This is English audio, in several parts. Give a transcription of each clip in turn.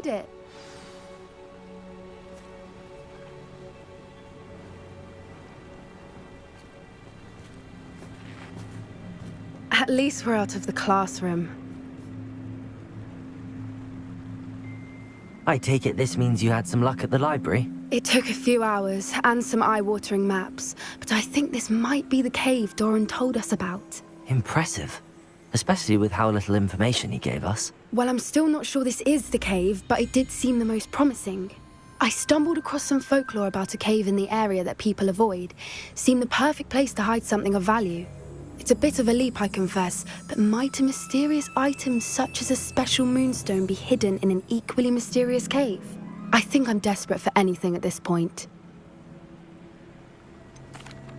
made it. At least we're out of the classroom. I take it this means you had some luck at the library? It took a few hours and some eye-watering maps, but I think this might be the cave Doran told us about. Impressive. Especially with how little information he gave us. Well, I'm still not sure this is the cave, but it did seem the most promising. I stumbled across some folklore about a cave in the area that people avoid. Seemed the perfect place to hide something of value. It's a bit of a leap, I confess, but might a mysterious item such as a special moonstone be hidden in an equally mysterious cave? I think I'm desperate for anything at this point.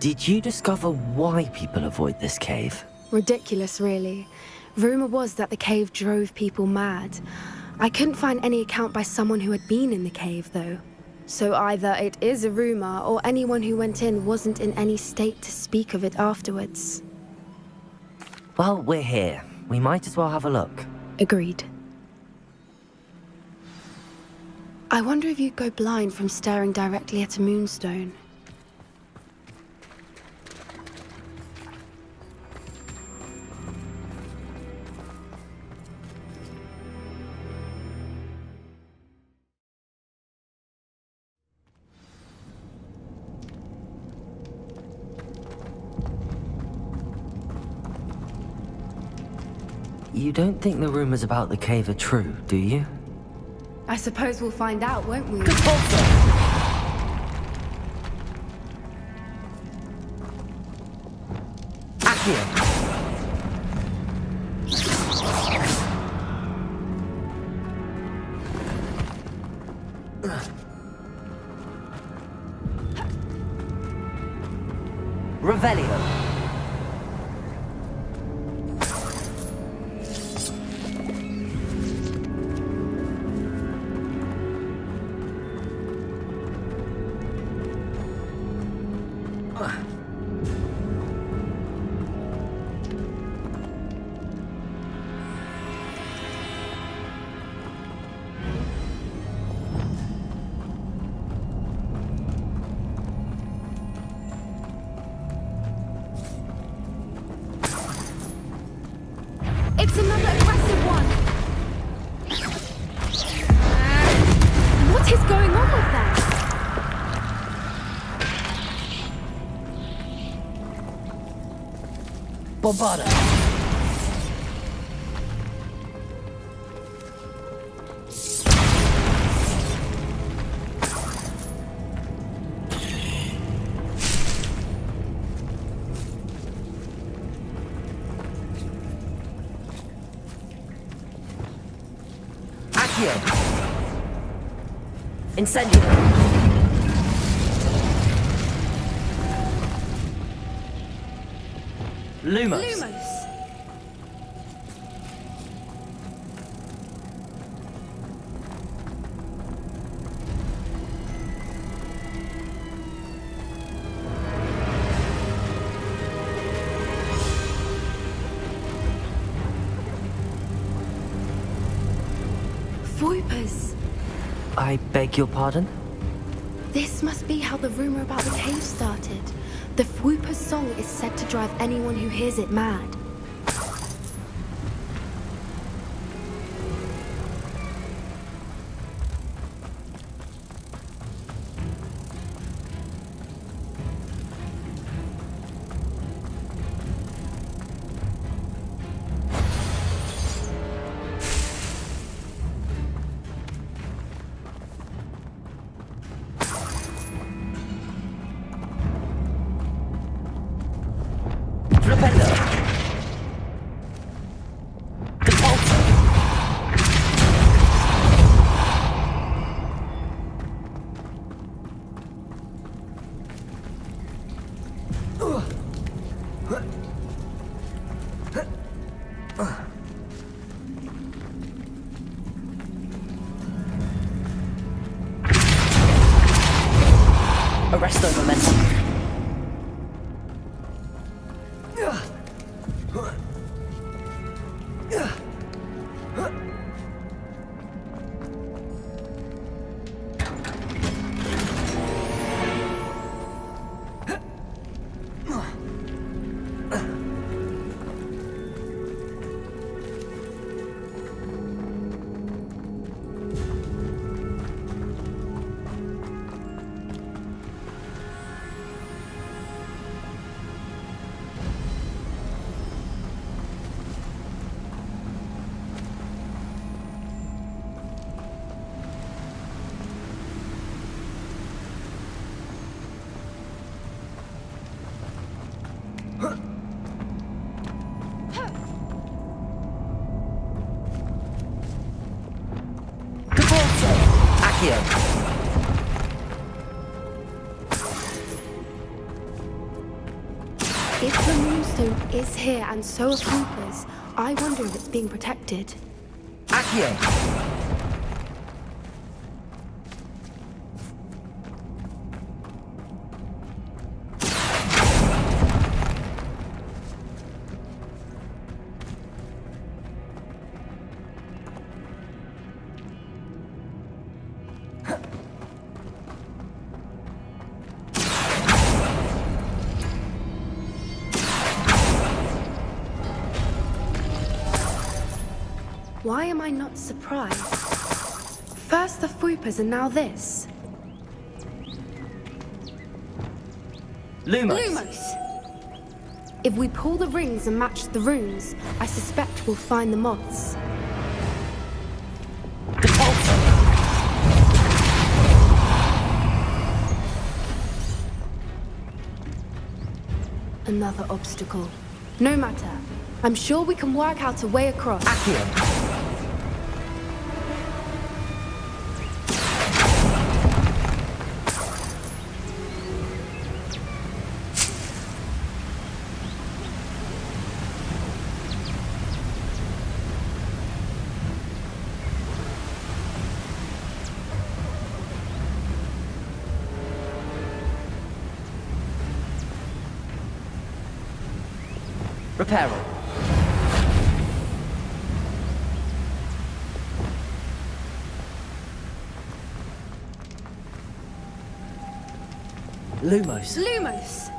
Did you discover why people avoid this cave? Ridiculous, really. Rumor was that the cave drove people mad. I couldn't find any account by someone who had been in the cave, though. So either it is a rumor, or anyone who went in wasn't in any state to speak of it afterwards. Well, we're here. We might as well have a look. Agreed. I wonder if you'd go blind from staring directly at a moonstone. You don't think the rumors about the cave are true, do you? I suppose we'll find out, won't we? Accio! Revelio! It's another aggressive one! What is going on with that? Bombada! Incendio! Lumos! Voipers! I beg your pardon? This must be how the rumor about the cave started. The Whooper's song is said to drive anyone who hears it mad. Arresto momentum. If the moonstone is here and so are Cooper's, I wonder if it's being protected. Accio! Why am I not surprised? First the Foopers and now this. Lumos! Lumos! If we pull the rings and match the runes, I suspect we'll find the moths. Depulso! Another obstacle. No matter. I'm sure we can work out a way across. Accio! Reparo. Lumos. Lumos!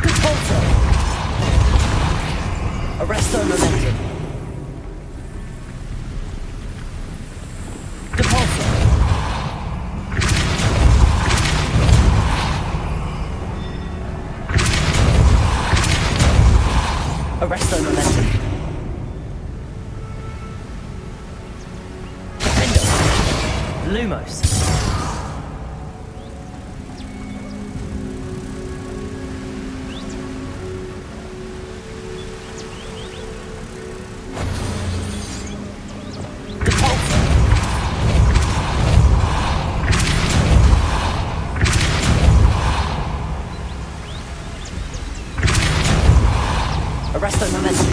Depulso! Arresto momentum. Depulso! Arresto momentum. Defendo. Lumos. Depulso. Arresto momentum.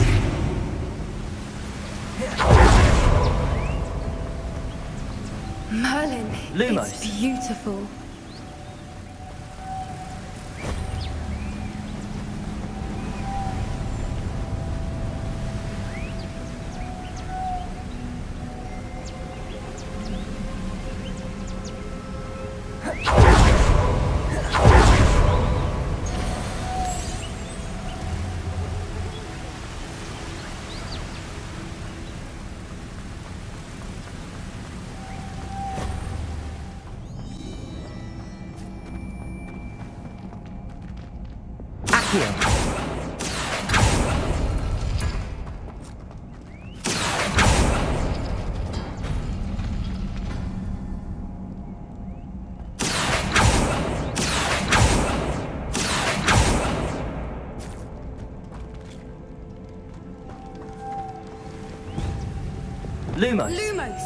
Merlin, Lumos. it's beautiful. Accio. Lumos. Lumos!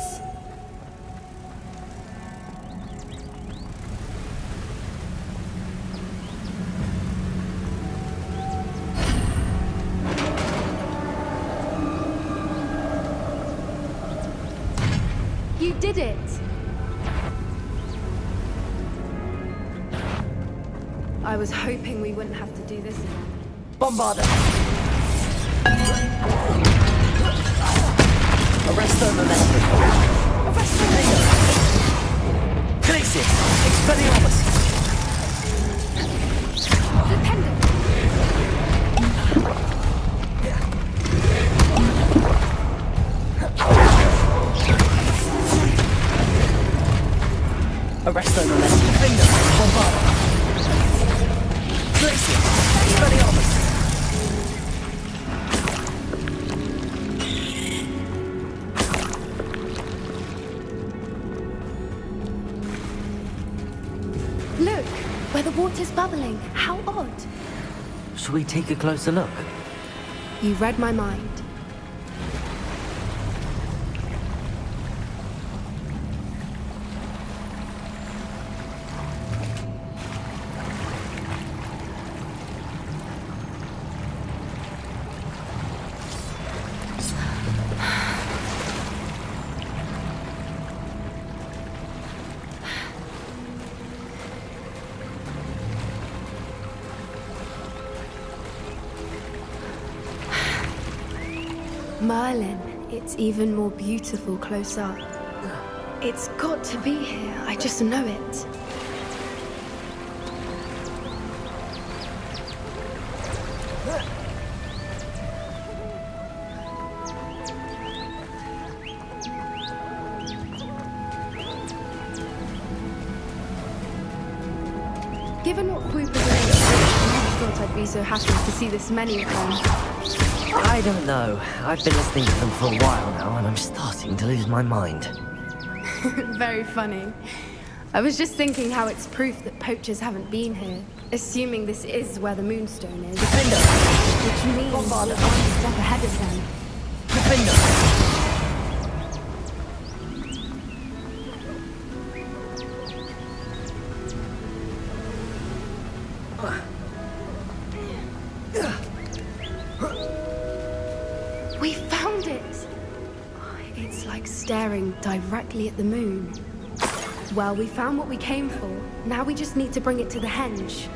You did it! I was hoping we wouldn't have to do this again. Bombarda. Arresto momentum. Arresto momentum. Glacius. Expelliarmus. The pendant! Arresto momentum. Finger. Bombarda. Glacius. Expelliarmus. Look, where the water's bubbling. How odd. Shall we take a closer look? You read my mind. Merlin. It's even more beautiful close up. It's got to be here, I just know it. Given what Fwooper did, I never thought I'd be so happy to see this many of them. I don't know. I've been listening to them for a while now, and I'm starting to lose my mind. Very funny. I was just thinking how it's proof that poachers haven't been here, assuming this is where the Moonstone is. Defender! Which means we're one step ahead of them. Defender! We found it! It's like staring directly at the moon. Well, we found what we came for. Now we just need to bring it to the henge.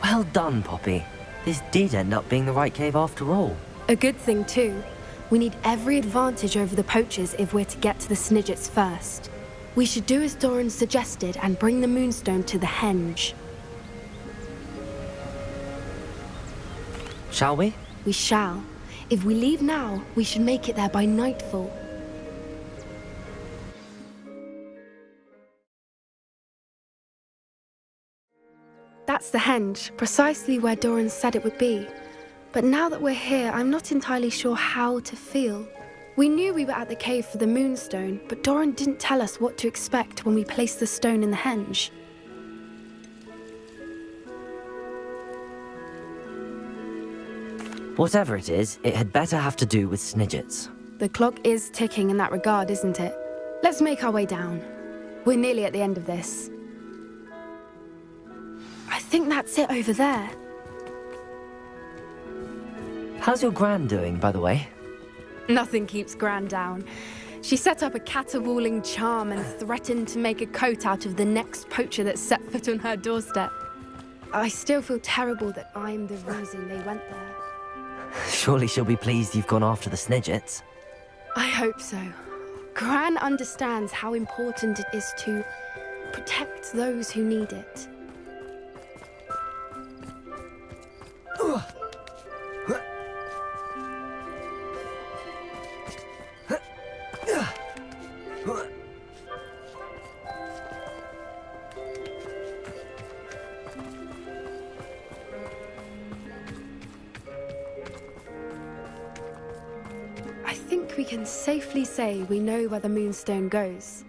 Well done, Poppy. This did end up being the right cave after all. A good thing, too. We need every advantage over the poachers if we're to get to the Snidgets first. We should do as Doran suggested and bring the Moonstone to the henge. Shall we? We shall. If we leave now, we should make it there by nightfall. That's the henge, precisely where Doran said it would be. But now that we're here, I'm not entirely sure how to feel. We knew we were at the cave for the Moonstone, but Doran didn't tell us what to expect when we placed the stone in the henge. Whatever it is, it had better have to do with Snidgets. The clock is ticking in that regard, isn't it? Let's make our way down. We're nearly at the end of this. I think that's it over there. How's your Gran doing, by the way? Nothing keeps Gran down. She set up a caterwauling charm and threatened to make a coat out of the next poacher that set foot on her doorstep. I still feel terrible that I'm the reason they went there. Surely she'll be pleased you've gone after the Snidgets. I hope so. Gran understands how important it is to protect those who need it. I think we can safely say we know where the Moonstone goes.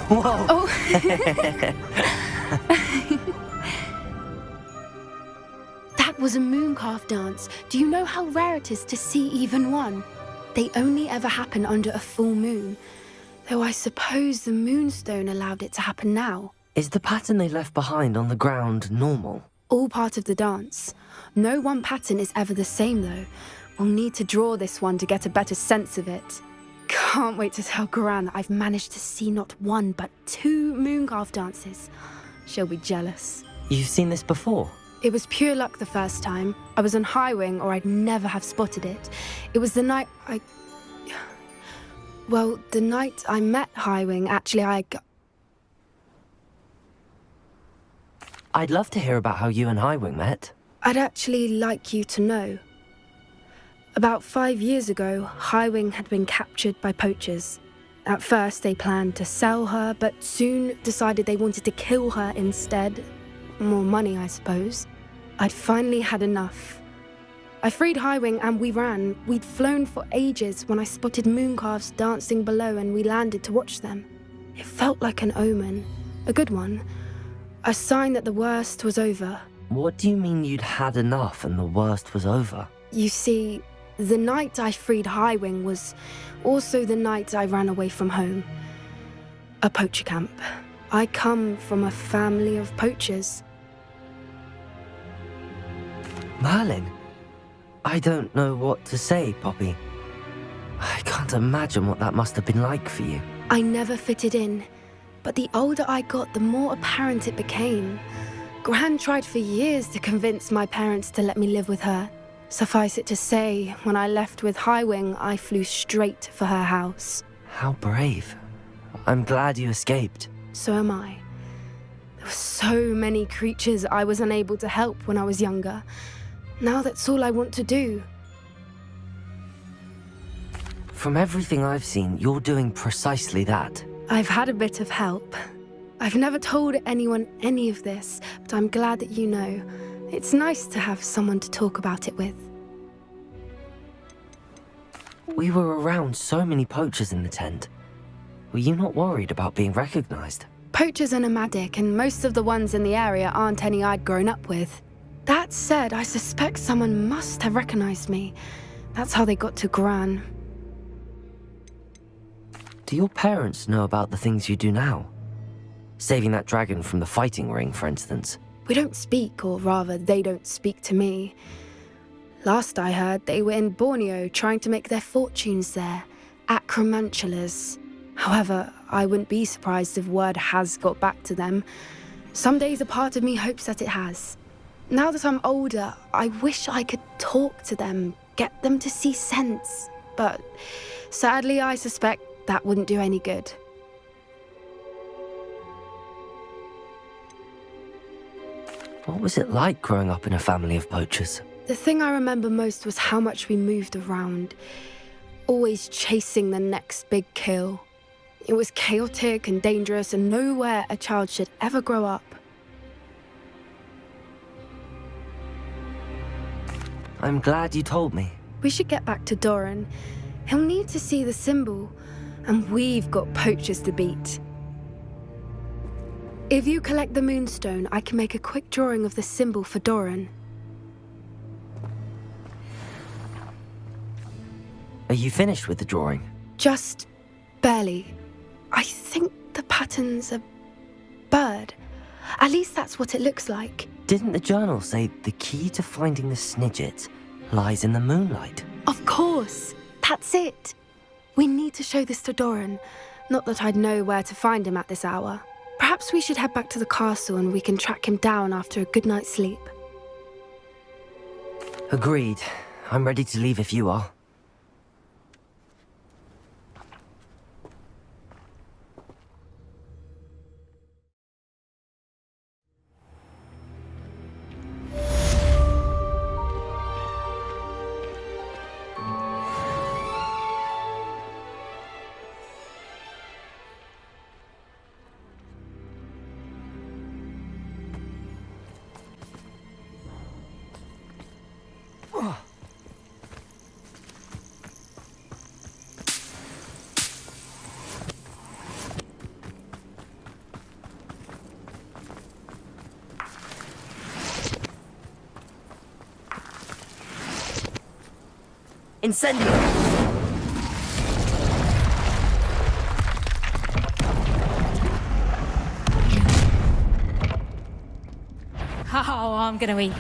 Whoa! Oh! That was a mooncalf dance. Do you know how rare it is to see even one? They only ever happen under a full moon. Though I suppose the Moonstone allowed it to happen now. Is the pattern they left behind on the ground normal? All part of the dance. No one pattern is ever the same, though. We'll need to draw this one to get a better sense of it. Can't wait to tell Gran that I've managed to see not one, but 2 mooncalf dances. She'll be jealous. You've seen this before? It was pure luck the first time. I was on Highwing, or I'd never have spotted it. It was the night Well, the night I met Highwing, actually, I'd love to hear about how you and Highwing met. I'd actually like you to know. About 5 years ago, Highwing had been captured by poachers. At first, they planned to sell her, but soon decided they wanted to kill her instead. More money, I suppose. I'd finally had enough. I freed Highwing and we ran. We'd flown for ages when I spotted mooncalves dancing below and we landed to watch them. It felt like an omen. A good one. A sign that the worst was over. What do you mean you'd had enough and the worst was over? You see, the night I freed Highwing was also the night I ran away from home. A poacher camp. I come from a family of poachers. Merlin? I don't know what to say, Poppy. I can't imagine what that must have been like for you. I never fitted in, but the older I got, the more apparent it became. Gran tried for years to convince my parents to let me live with her. Suffice it to say, when I left with Highwing, I flew straight for her house. How brave. I'm glad you escaped. So am I. There were so many creatures I was unable to help when I was younger. Now that's all I want to do. From everything I've seen, you're doing precisely that. I've had a bit of help. I've never told anyone any of this, but I'm glad that you know. It's nice to have someone to talk about it with. We were around so many poachers in the tent. Were you not worried about being recognized? Poachers are nomadic, and most of the ones in the area aren't any I'd grown up with. That said, I suspect someone must have recognized me. That's how they got to Gran. Do your parents know about the things you do now? Saving that dragon from the fighting ring, for instance. We don't speak, or rather, they don't speak to me. Last I heard, they were in Borneo trying to make their fortunes there, acromantulas. However, I wouldn't be surprised if word has got back to them. Some days a part of me hopes that it has. Now that I'm older, I wish I could talk to them, get them to see sense. But sadly, I suspect that wouldn't do any good. What was it like growing up in a family of poachers? The thing I remember most was how much we moved around, always chasing the next big kill. It was chaotic and dangerous and nowhere a child should ever grow up. I'm glad you told me. We should get back to Doran. He'll need to see the symbol, and we've got poachers to beat. If you collect the moonstone, I can make a quick drawing of the symbol for Doran. Are you finished with the drawing? Just barely. I think the pattern's a bird. At least that's what it looks like. Didn't the journal say the key to finding the Snidget lies in the moonlight? Of course. That's it. We need to show this to Doran. Not that I'd know where to find him at this hour. Perhaps we should head back to the castle and we can track him down after a good night's sleep. Agreed. I'm ready to leave if you are. Incendio! Oh, I'm gonna eat.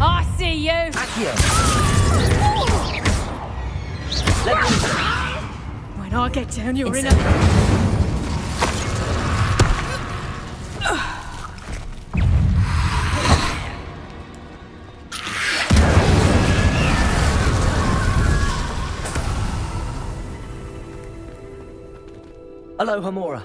I see you! Accio! Let me... When I get down, you're in a... Hello, Hamora.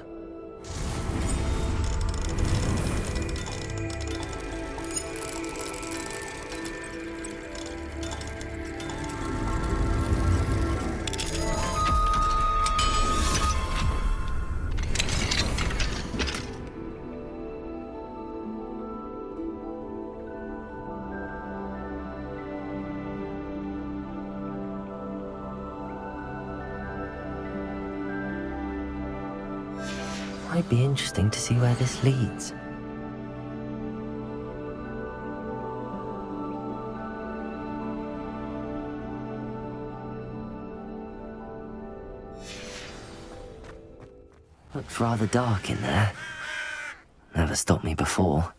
Might be interesting to see where this leads. Looks rather dark in there. Never stopped me before.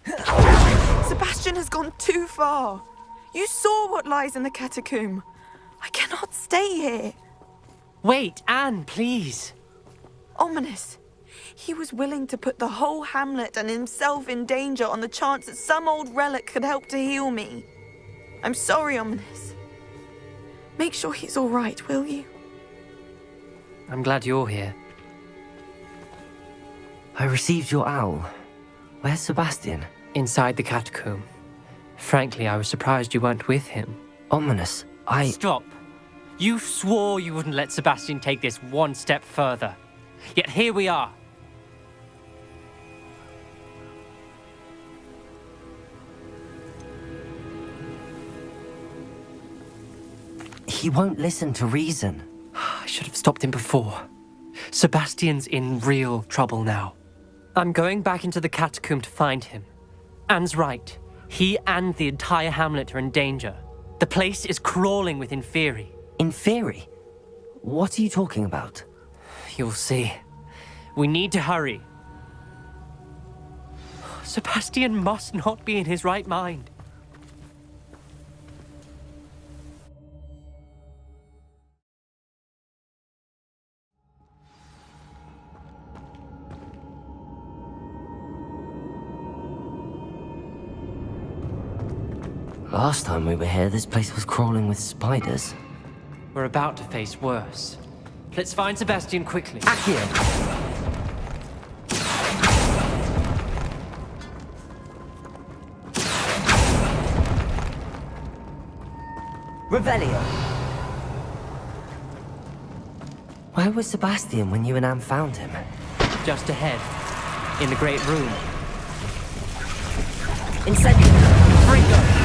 Sebastian has gone too far. You saw what lies in the catacomb. I cannot stay here. Wait, Anne, please. Ominous. He was willing to put the whole hamlet and himself in danger on the chance that some old relic could help to heal me. I'm sorry, Ominous. Make sure he's all right, will you? I'm glad you're here. I received your owl. Where's Sebastian? Inside the catacomb. Frankly, I was surprised you weren't with him. Ominous, Stop. You swore you wouldn't let Sebastian take this one step further. Yet here we are. He won't listen to reason. I should have stopped him before. Sebastian's in real trouble now. I'm going back into the catacomb to find him. Anne's right. He and the entire hamlet are in danger. The place is crawling with Inferi. Inferi? What are you talking about? You'll see. We need to hurry. Sebastian must not be in his right mind. Last time we were here, this place was crawling with spiders. We're about to face worse. Let's find Sebastian quickly. Accio! Revelio! Where was Sebastian when you and Anne found him? Just ahead, in the great room. Incendio! Fringo!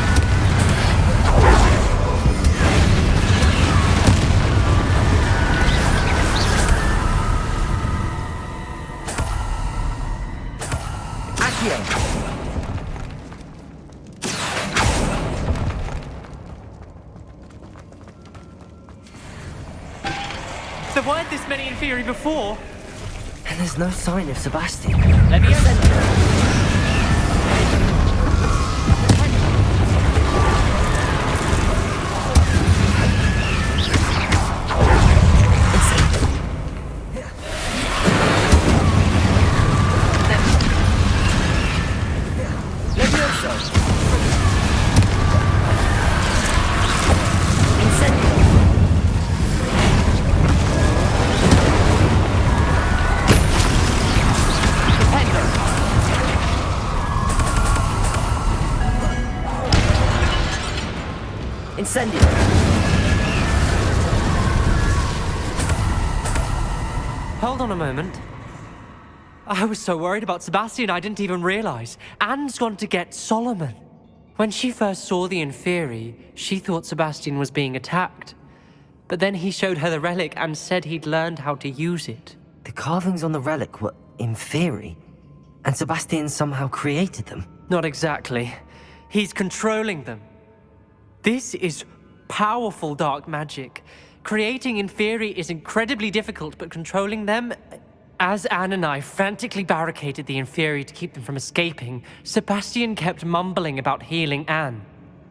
There weren't this many Inferi before. And there's no sign of Sebastian. Let me open. Incendio! Hold on a moment. I was so worried about Sebastian I didn't even realize. Anne's gone to get Solomon. When she first saw the Inferi, she thought Sebastian was being attacked. But then he showed her the relic and said he'd learned how to use it. The carvings on the relic were Inferi, and Sebastian somehow created them. Not exactly. He's controlling them. This is powerful dark magic. Creating Inferi is incredibly difficult, but controlling them... As Anne and I frantically barricaded the Inferi to keep them from escaping, Sebastian kept mumbling about healing Anne.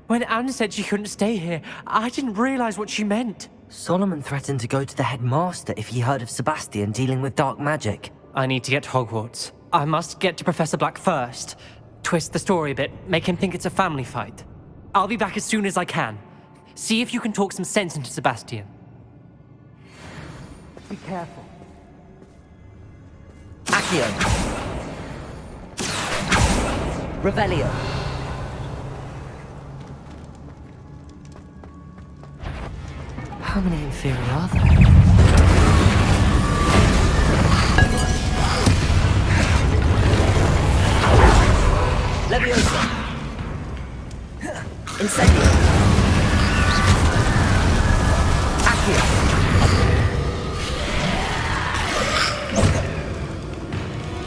When Anne said she couldn't stay here, I didn't realize what she meant. Solomon threatened to go to the headmaster if he heard of Sebastian dealing with dark magic. I need to get to Hogwarts. I must get to Professor Black first. Twist the story a bit, make him think it's a family fight. I'll be back as soon as I can. See if you can talk some sense into Sebastian. Be careful. Accio! Revelio! How many Inferi are there? Leviosa! Incendio! Accio!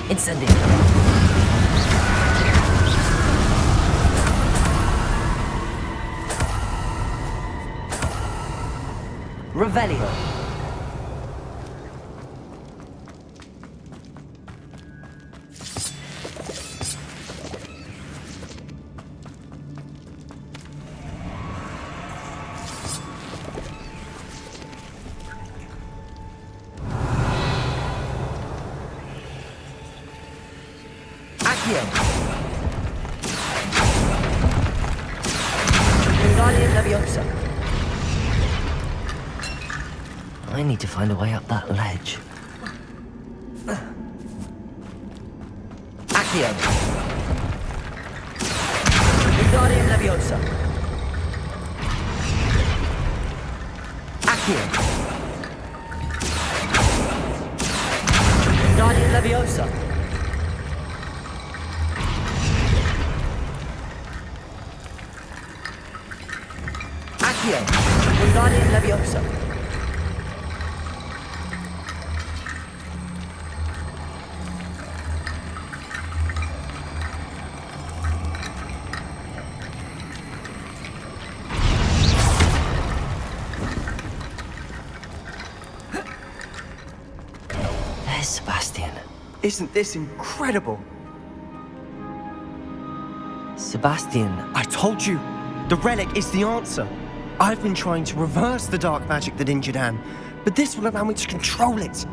Incendio. Revelio. Accio. Wingardium Leviosa. I need to find a way up that ledge. Accio. Wingardium Leviosa. Accio. Wingardium Leviosa. Accio. Wingardium Leviosa. There's Sebastian. Isn't this incredible? Sebastian, I told you, the relic is the answer. I've been trying to reverse the dark magic that injured Anne, but this will allow me to control it.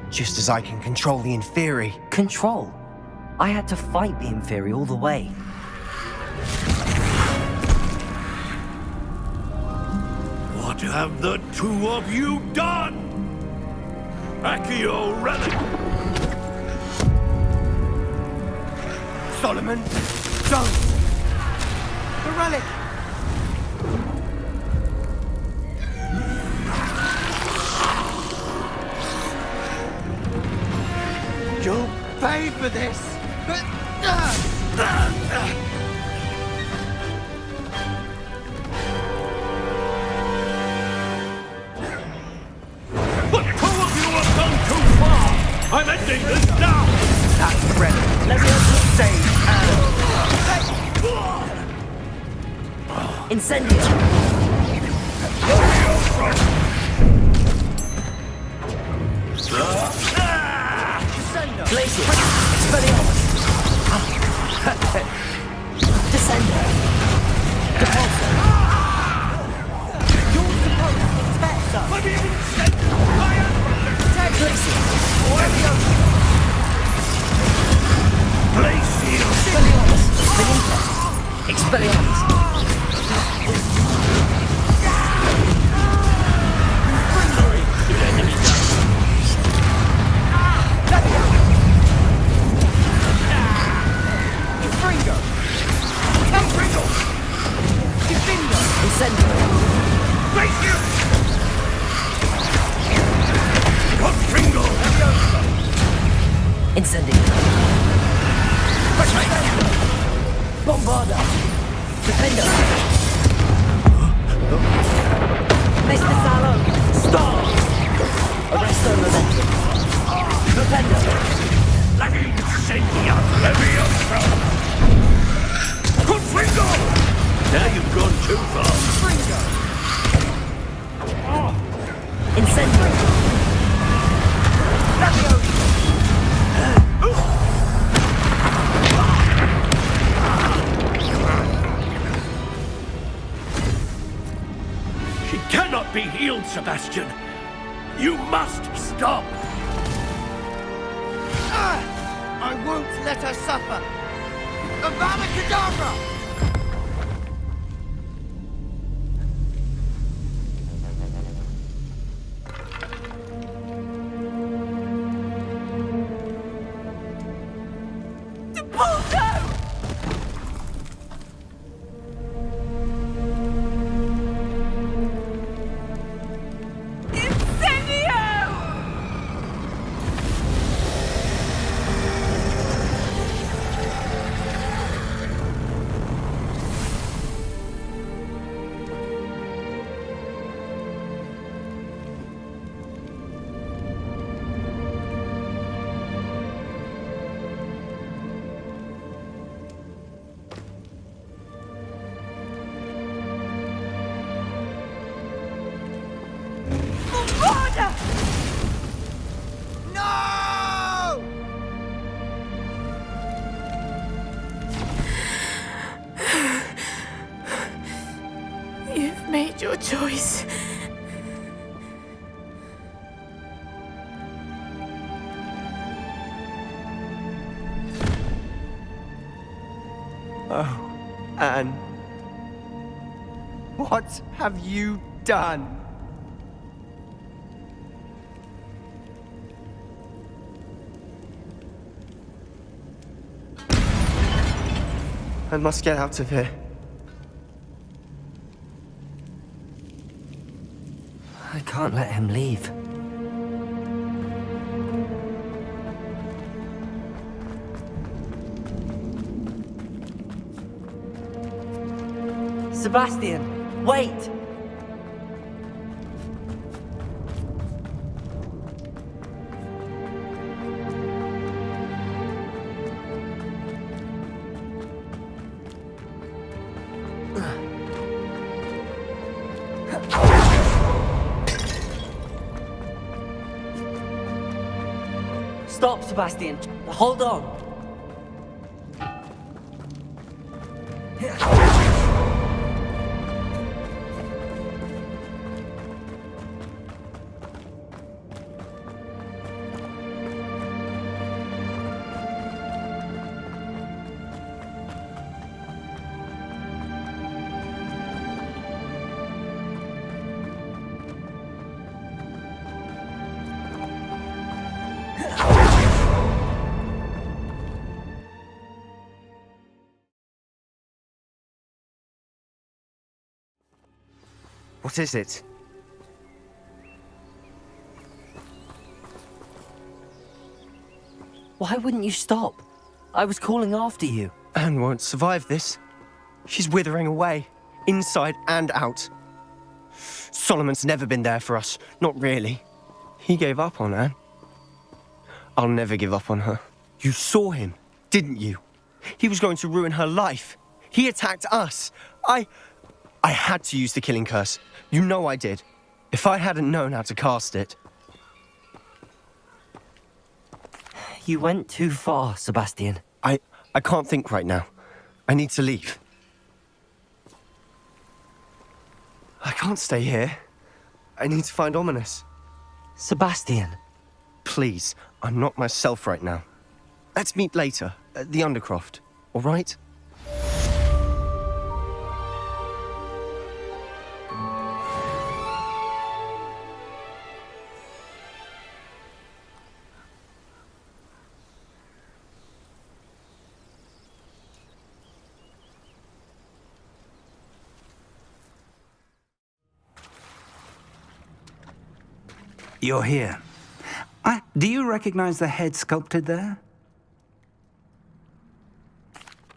Just as I can control the Inferi. control. I had to fight the Inferi all the way. What have the two of you done? Accio Relic! Solomon, don't! The relic! You'll pay for this! But two of you have gone too far! I'm ending this now! That's the relic. Leviosa save Anne. Incendio. Glacier. Expelliarmus. Descender. Depulso. You're supposed to protect us! Let me send fire! Glacier. Leviosa! Glacial! Expelliarmus. Benita. Expelliarmus. Incendio. Glacial! Confringo! Incendio. Bombarda. Defender. Mr. Salo. Stop. Arresto Momentum. Defender. Incendia Leviosa! Confringo! Now you've gone too far. Incendio. She cannot be healed, Sebastian. You must stop. I won't let her suffer! Avada Kedavra! You've made your choice. Oh, Anne. What have you done? I must get out of here. I can't let him leave. Sebastian, wait! Stop, Sebastian. Hold on. What is it? Why wouldn't you stop? I was calling after you. Anne won't survive this. She's withering away, inside and out. Solomon's never been there for us, not really. He gave up on Anne. I'll never give up on her. You saw him, didn't you? He was going to ruin her life. He attacked us. I had to use the killing curse. You know I did. If I hadn't known how to cast it... You went too far, Sebastian. I can't think right now. I need to leave. I can't stay here. I need to find Ominous. Sebastian. Please, I'm not myself right now. Let's meet later, at the Undercroft, all right? You're here. Do you recognize the head sculpted there?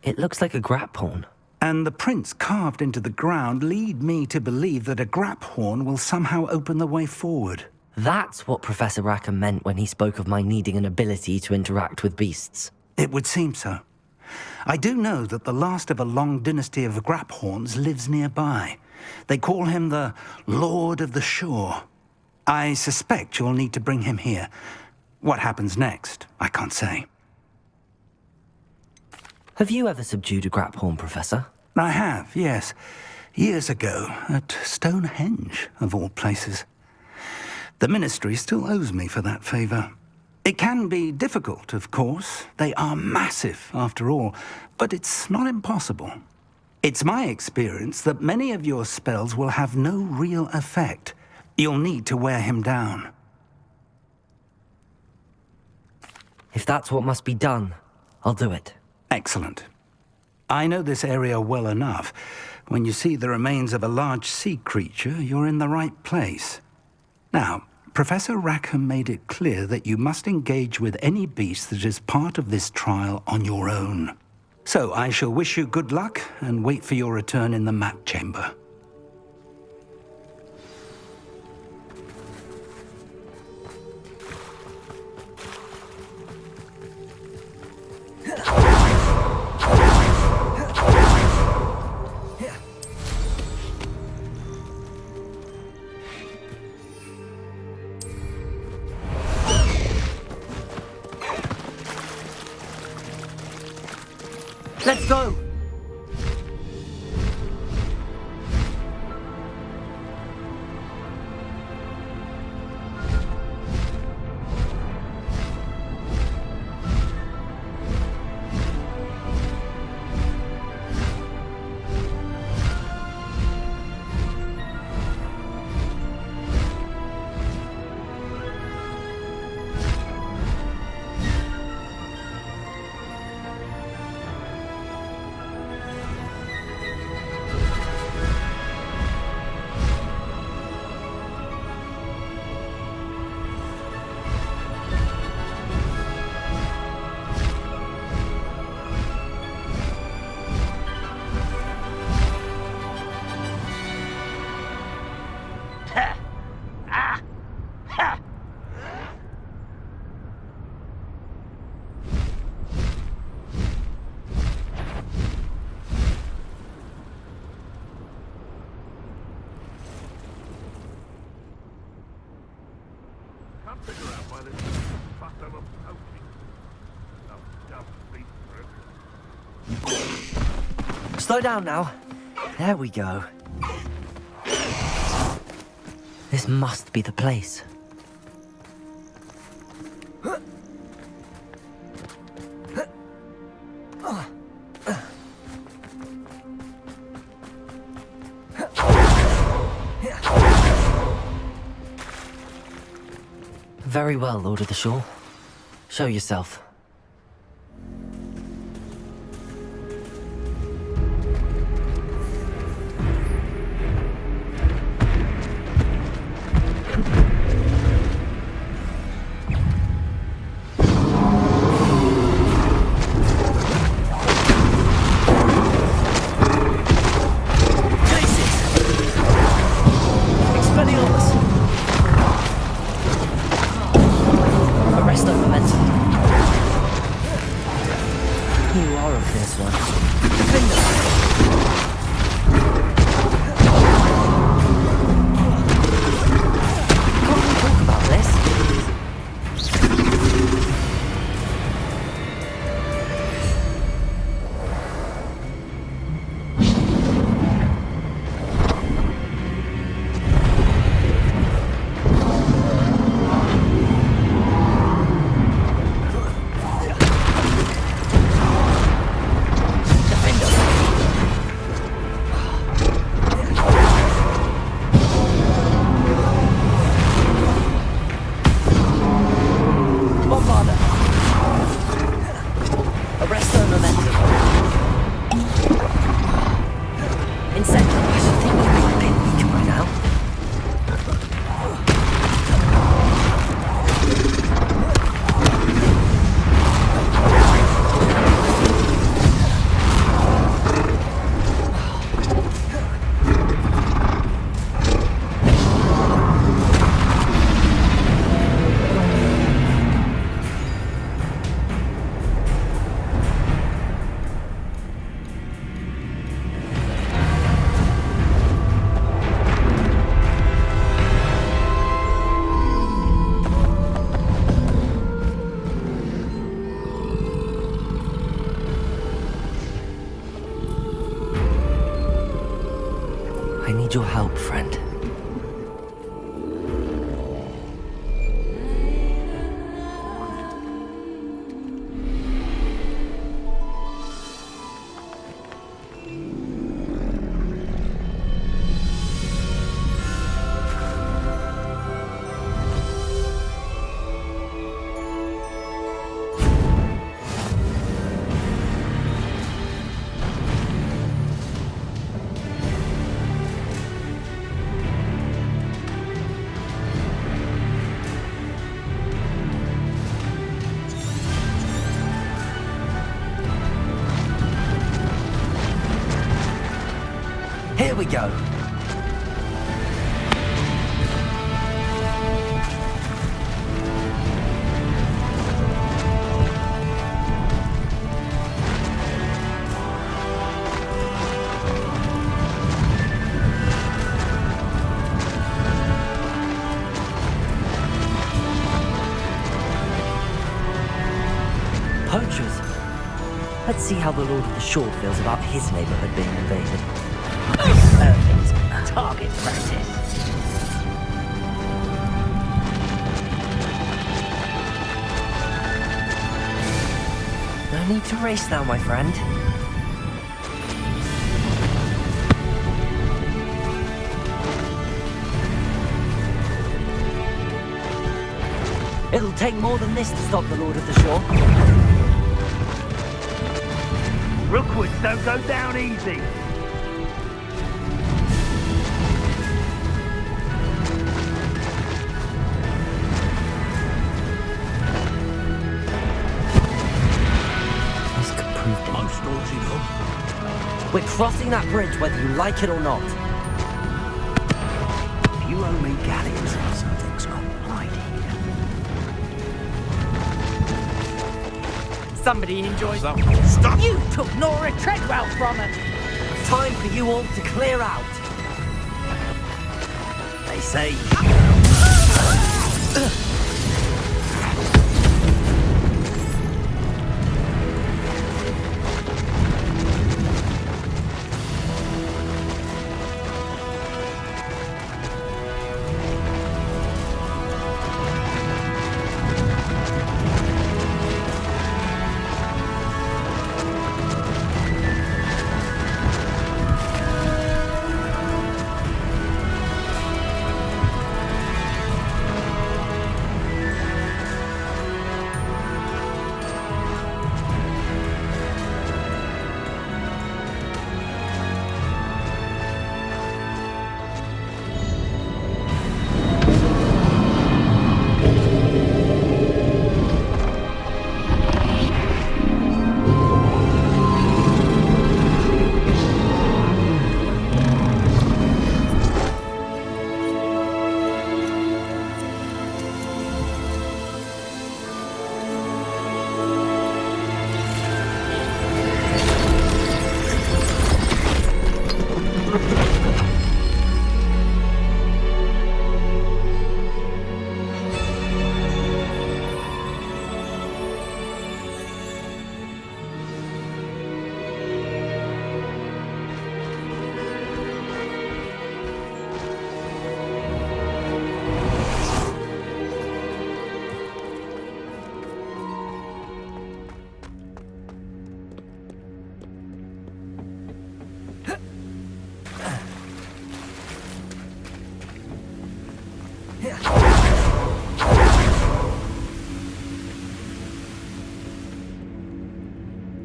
It looks like a grap horn. And the prints carved into the ground lead me to believe that a grap horn will somehow open the way forward. That's what Professor Rackham meant when he spoke of my needing an ability to interact with beasts. It would seem so. I do know that the last of a long dynasty of grap horns lives nearby. They call him the Lord of the Shore. I suspect you'll need to bring him here. What happens next, I can't say. Have you ever subdued a grap horn, Professor? I have, yes. Years ago, at Stonehenge, of all places. The Ministry still owes me for that favor. It can be difficult, of course. They are massive, after all, but it's not impossible. It's my experience that many of your spells will have no real effect. You'll need to wear him down. If that's what must be done, I'll do it. Excellent. I know this area well enough. When you see the remains of a large sea creature, you're in the right place. Now, Professor Rackham made it clear that you must engage with any beast that is part of this trial on your own. So I shall wish you good luck and wait for your return in the map chamber. Let's go! Can't figure out why this fucked up poking. No, dumb beast. Slow down now. There we go. This must be the place. Very well, Lord of the Shore. Show yourself. I need your help, friend. Here we go. Poachers. Let's see how the Lord of the Shore feels about his neighborhood being invaded. Perfect target practice. No need to race now, my friend. It'll take more than this to stop the Lord of the Shore. Rookwoods don't go down easy. This could prove dangerous. Most doors, you know. We're crossing that bridge whether you like it or not. You owe me galleons. Something's not right here. Somebody enjoys. Stop! You took Nora Treadwell from her. Time for you all to clear out. They say...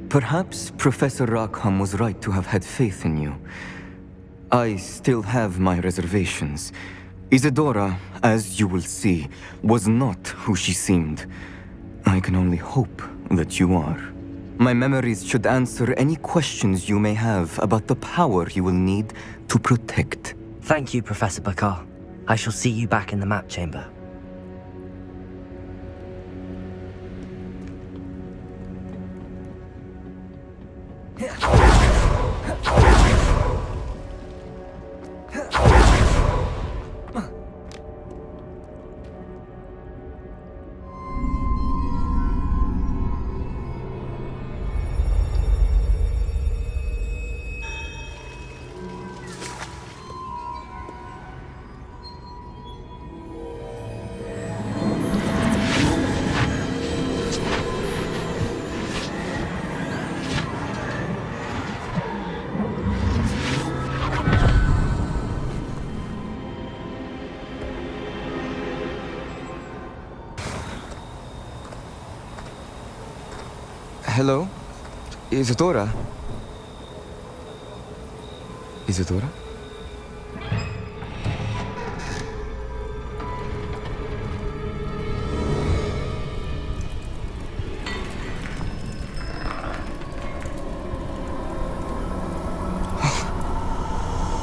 Perhaps Professor Rackham was right to have had faith in you. I still have my reservations. Isadora, as you will see, was not who she seemed. I can only hope that you are. My memories should answer any questions you may have about the power you will need to protect. Thank you, Professor Bakar. I shall see you back in the map chamber. Hello? Isadora? Isadora?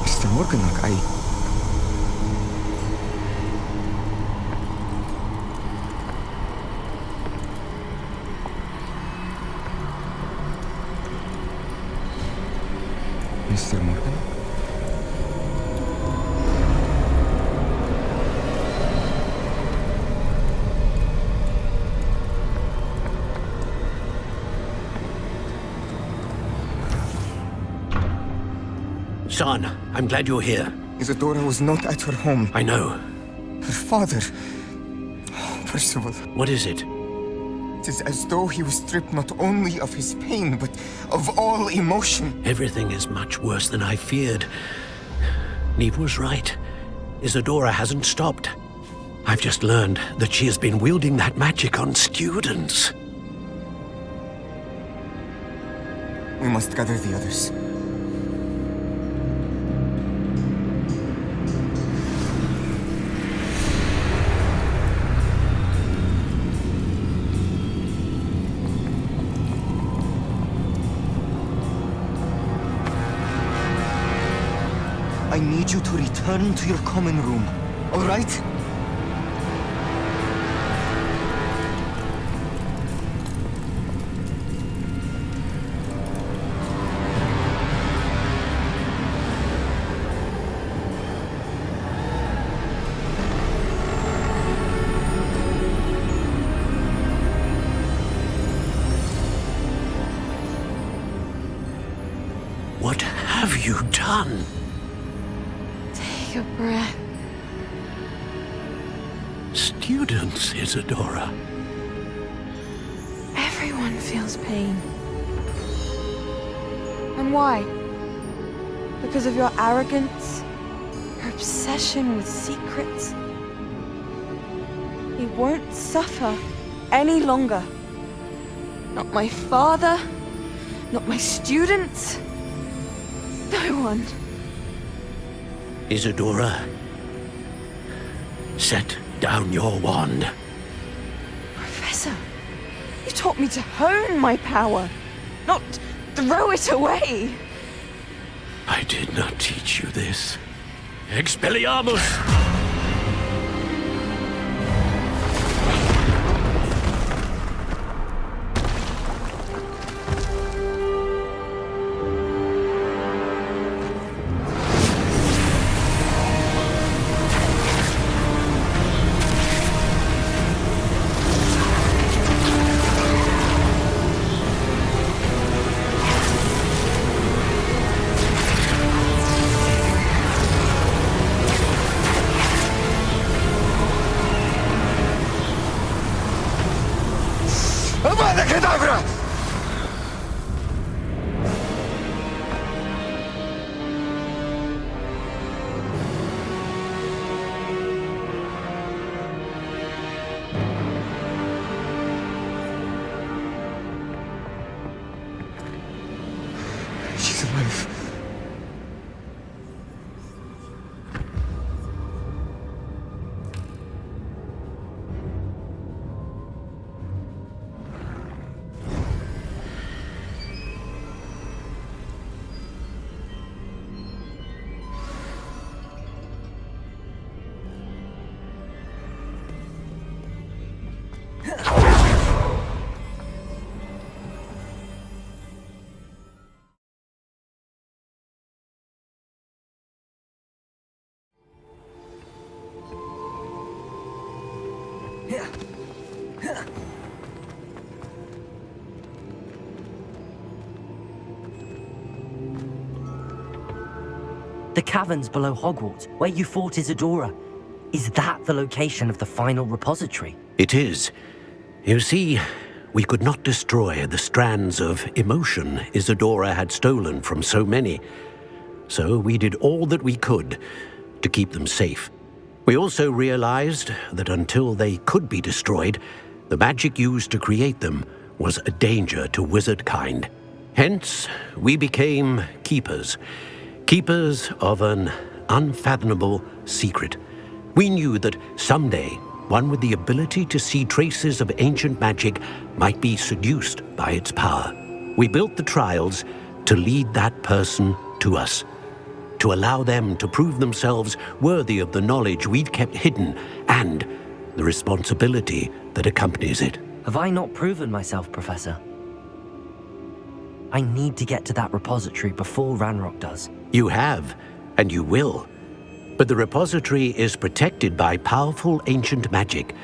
Mr. Morganach, Mr. Morgan? Son, I'm glad you're here. Isadora was not at her home. I know. Her father... Percival. What is it? It is as though he was stripped not only of his pain, but of all emotion. Everything is much worse than I feared. Neve was right. Isadora hasn't stopped. I've just learned that she has been wielding that magic on students. We must gather the others. I need you to return to your common room. all right? What have you done? Take a breath. Students, Isadora. Everyone feels pain. And why? Because of your arrogance? Your obsession with secrets? He won't suffer any longer. Not my father, not my students. No one. Isadora, set down your wand. Professor, you taught me to hone my power, not throw it away. I did not teach you this. Expelliarmus! Avada Kedavra! She's alive. The caverns below Hogwarts, where you fought Isadora. Is that the location of the final repository? It is. You see, we could not destroy the strands of emotion Isadora had stolen from so many. So we did all that we could to keep them safe. We also realized that until they could be destroyed, the magic used to create them was a danger to wizard kind. Hence, we became keepers. Keepers of an unfathomable secret. We knew that someday, one with the ability to see traces of ancient magic might be seduced by its power. We built the trials to lead that person to us, to allow them to prove themselves worthy of the knowledge we'd kept hidden and the responsibility that accompanies it. Have I not proven myself, Professor? I need to get to that repository before Ranrock does. You have, and you will. But the repository is protected by powerful ancient magic.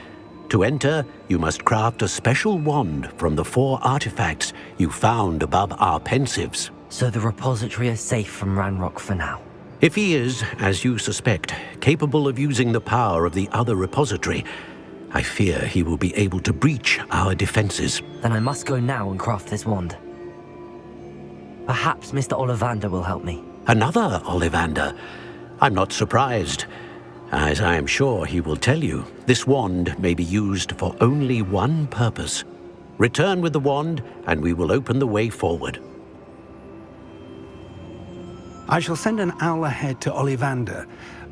To enter, you must craft a special wand from the 4 artifacts you found above our pensives. So the repository is safe from Ranrock for now. If he is, as you suspect, capable of using the power of the other repository, I fear he will be able to breach our defenses. Then I must go now and craft this wand. Perhaps Mr. Ollivander will help me. Another Ollivander? I'm not surprised. As I am sure he will tell you, this wand may be used for only one purpose. Return with the wand, and we will open the way forward. I shall send an owl ahead to Ollivander.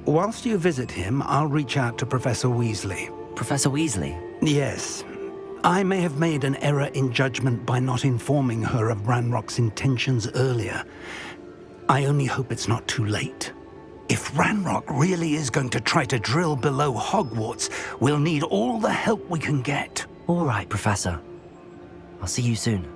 Whilst you visit him, I'll reach out to Professor Weasley. Professor Weasley? Yes. I may have made an error in judgment by not informing her of Ranrock's intentions earlier. I only hope it's not too late. If Ranrock really is going to try to drill below Hogwarts, we'll need all the help we can get. All right, Professor. I'll see you soon.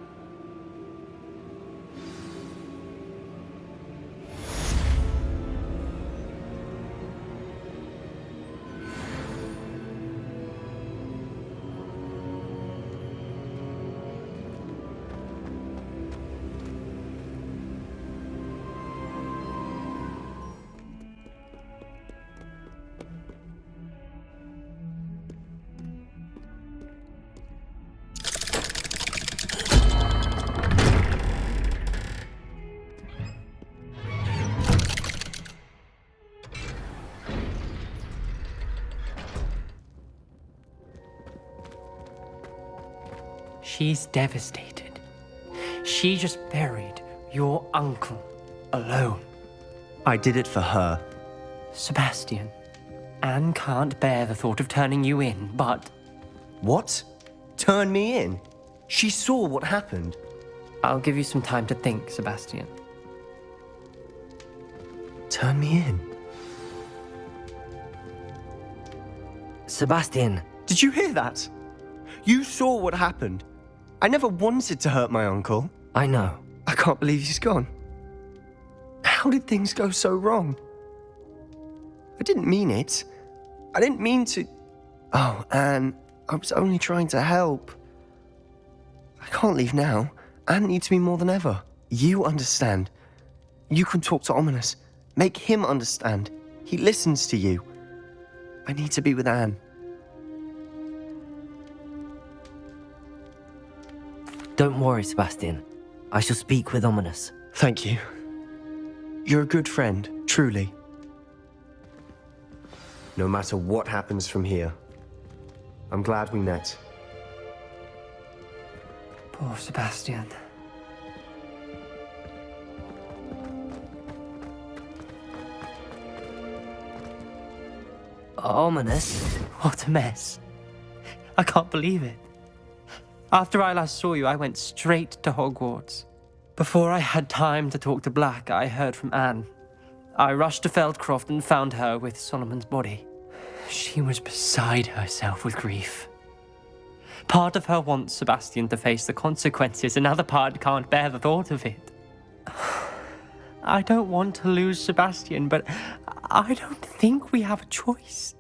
She's devastated. She just buried your uncle alone. I did it for her. Sebastian, Anne can't bear the thought of turning you in, but What? Turn me in? She saw what happened. I'll give you some time to think, Sebastian. Turn me in? Sebastian. Did you hear that? You saw what happened. I never wanted to hurt my uncle. I know. I can't believe he's gone. How did things go so wrong? I didn't mean it. I didn't mean to... Oh, Anne, I was only trying to help. I can't leave now. Anne needs me more than ever. You understand. You can talk to Ominous. Make him understand. He listens to you. I need to be with Anne. Don't worry, Sebastian. I shall speak with Ominous. Thank you. You're a good friend, truly. No matter what happens from here, I'm glad we met. Poor Sebastian. Ominous? What a mess. I can't believe it. After I last saw you, I went straight to Hogwarts. Before I had time to talk to Black, I heard from Anne. I rushed to Feldcroft and found her with Solomon's body. She was beside herself with grief. Part of her wants Sebastian to face the consequences, another part can't bear the thought of it. I don't want to lose Sebastian, but I don't think we have a choice.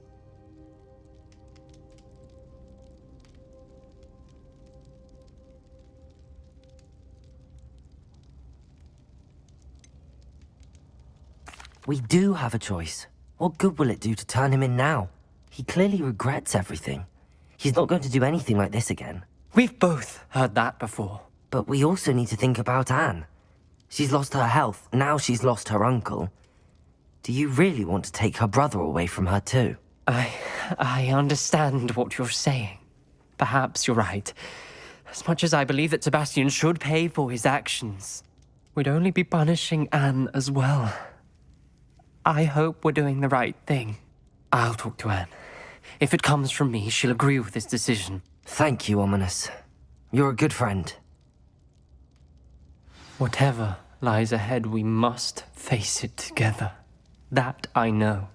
We do have a choice. What good will it do to turn him in now? He clearly regrets everything. He's not going to do anything like this again. We've both heard that before. But we also need to think about Anne. She's lost her health, now she's lost her uncle. Do you really want to take her brother away from her too? I understand what you're saying. Perhaps you're right. As much as I believe that Sebastian should pay for his actions, we'd only be punishing Anne as well. I hope we're doing the right thing. I'll talk to Anne. If it comes from me, she'll agree with this decision. Thank you, Ominous. You're a good friend. Whatever lies ahead, we must face it together. That I know.